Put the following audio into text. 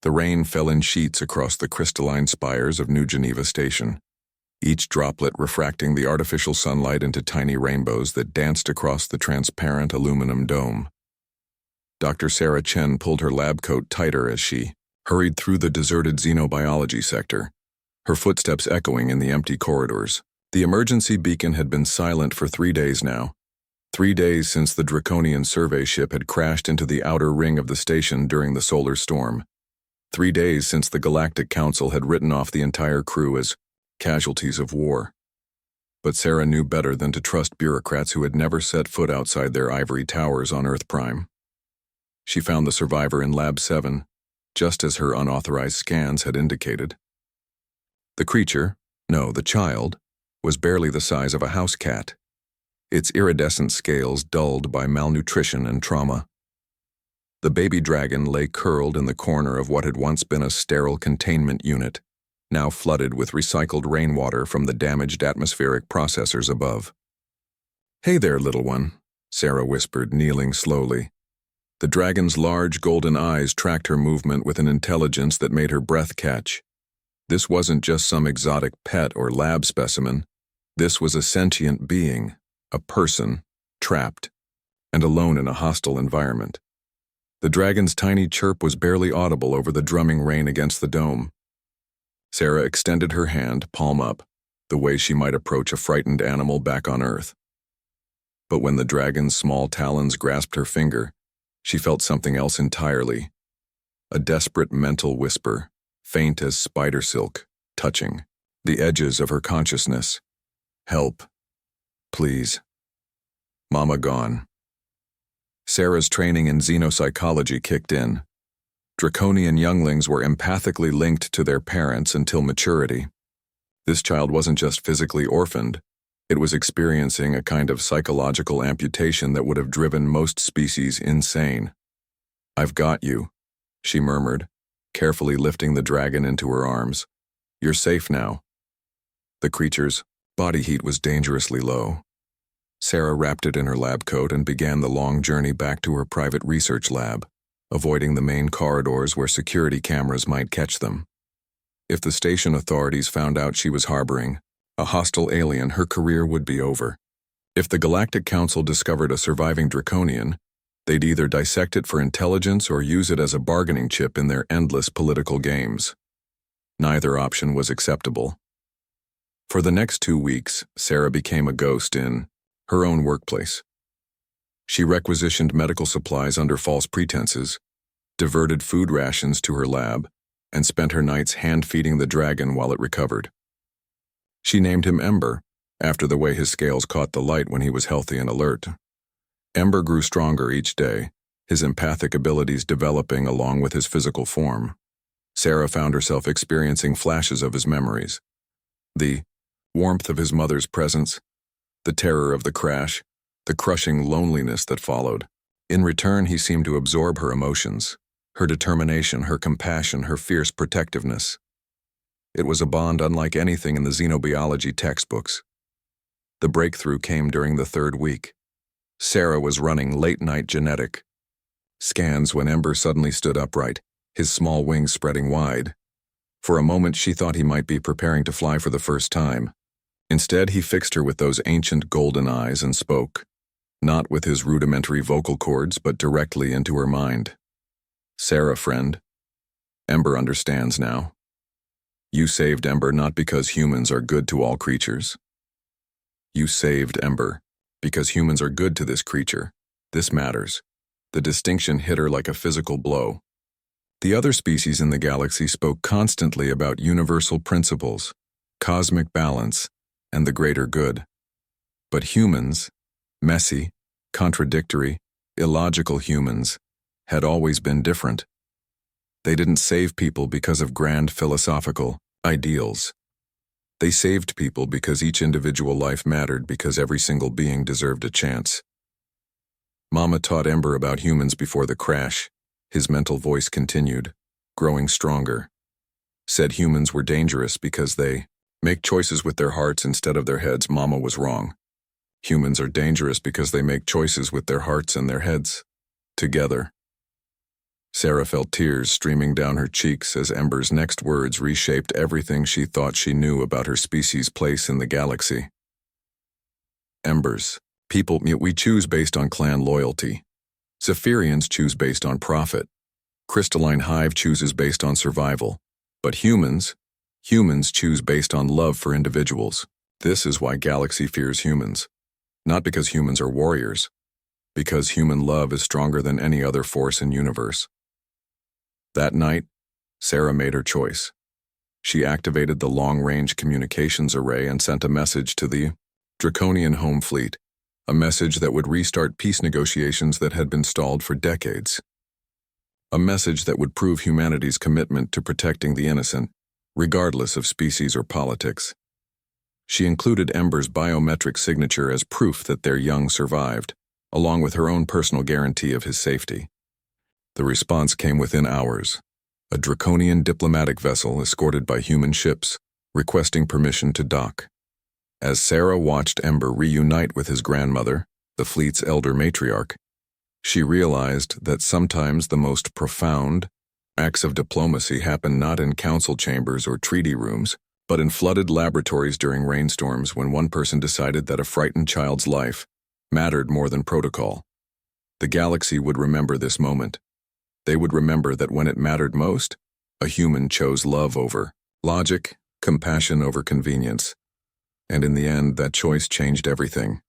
The rain fell in sheets across the crystalline spires of New Geneva Station, each droplet refracting the artificial sunlight into tiny rainbows that danced across the transparent aluminum dome. Dr. Sarah Chen pulled her lab coat tighter as she hurried through the deserted xenobiology sector, her footsteps echoing in the empty corridors. The emergency beacon had been silent for 3 days now. 3 days since the draconian survey ship had crashed into the outer ring of the station during the solar storm. 3 days since the Galactic Council had written off the entire crew as casualties of war. But Sarah knew better than to trust bureaucrats who had never set foot outside their ivory towers on Earth Prime. She found the survivor in Lab 7, just as her unauthorized scans had indicated. The creature, no, the child, was barely the size of a house cat, its iridescent scales dulled by malnutrition and trauma. The baby dragon lay curled in the corner of what had once been a sterile containment unit, now flooded with recycled rainwater from the damaged atmospheric processors above. "Hey there, little one," Sarah whispered, kneeling slowly. The dragon's large golden eyes tracked her movement with an intelligence that made her breath catch. This wasn't just some exotic pet or lab specimen. This was a sentient being, a person, trapped, and alone in a hostile environment. The dragon's tiny chirp was barely audible over the drumming rain against the dome. Sarah extended her hand, palm up, the way she might approach a frightened animal back on Earth. But when the dragon's small talons grasped her finger, she felt something else entirely. A desperate mental whisper, faint as spider silk, touching the edges of her consciousness. "Help. Please. Mama gone." Sarah's training in xenopsychology kicked in. Draconian younglings were empathically linked to their parents until maturity. This child wasn't just physically orphaned, it was experiencing a kind of psychological amputation that would have driven most species insane. "I've got you," she murmured, carefully lifting the dragon into her arms. "You're safe now." The creature's body heat was dangerously low. Sarah wrapped it in her lab coat and began the long journey back to her private research lab, avoiding the main corridors where security cameras might catch them. If the station authorities found out she was harboring a hostile alien, her career would be over. If the Galactic Council discovered a surviving draconian, they'd either dissect it for intelligence or use it as a bargaining chip in their endless political games. Neither option was acceptable. For the next 2 weeks, Sarah became a ghost in her own workplace. She requisitioned medical supplies under false pretenses, diverted food rations to her lab, and spent her nights hand-feeding the dragon while it recovered. She named him Ember, after the way his scales caught the light when he was healthy and alert. Ember grew stronger each day, his empathic abilities developing along with his physical form. Sarah found herself experiencing flashes of his memories. The warmth of his mother's presence, the terror of the crash, the crushing loneliness that followed. In return, he seemed to absorb her emotions, her determination, her compassion, her fierce protectiveness. It was a bond unlike anything in the xenobiology textbooks. The breakthrough came during the 3rd week. Sarah was running late-night genetic scans when Ember suddenly stood upright, his small wings spreading wide. For a moment, she thought he might be preparing to fly for the first time. Instead, he fixed her with those ancient golden eyes and spoke, not with his rudimentary vocal cords, but directly into her mind. "Sarah, friend. Ember understands now. You saved Ember not because humans are good to all creatures. You saved Ember because humans are good to this creature. This matters." The distinction hit her like a physical blow. The other species in the galaxy spoke constantly about universal principles, cosmic balance, and the greater good. But humans, messy, contradictory, illogical humans, had always been different. They didn't save people because of grand philosophical ideals. They saved people because each individual life mattered, because every single being deserved a chance. Mama taught Ember about humans before the crash. His mental voice continued, growing stronger. Said humans were dangerous because they make choices with their hearts instead of their heads. Mama was wrong. Humans are dangerous because they make choices with their hearts and their heads together. Sarah felt tears streaming down her cheeks as Ember's next words reshaped everything she thought she knew about her species' place in the galaxy. Embers. People we choose based on clan loyalty. Zephyrians choose based on profit. Crystalline Hive chooses based on survival. But humans choose based on love for individuals. This is why Galaxy fears humans. Not because humans are warriors, because human love is stronger than any other force in universe. That night, Sarah made her choice. She activated the long-range communications array and sent a message to the Draconian home fleet, a message that would restart peace negotiations that had been stalled for decades. A message that would prove humanity's commitment to protecting the innocent, regardless of species or politics. She included Ember's biometric signature as proof that their young survived, along with her own personal guarantee of his safety. The response came within hours. A Draconian diplomatic vessel escorted by human ships, requesting permission to dock. As Sarah watched Ember reunite with his grandmother, the fleet's elder matriarch, she realized that sometimes the most profound acts of diplomacy happen not in council chambers or treaty rooms, but in flooded laboratories during rainstorms when one person decided that a frightened child's life mattered more than protocol. The galaxy would remember this moment. They would remember that when it mattered most, a human chose love over logic, compassion over convenience. And in the end, that choice changed everything.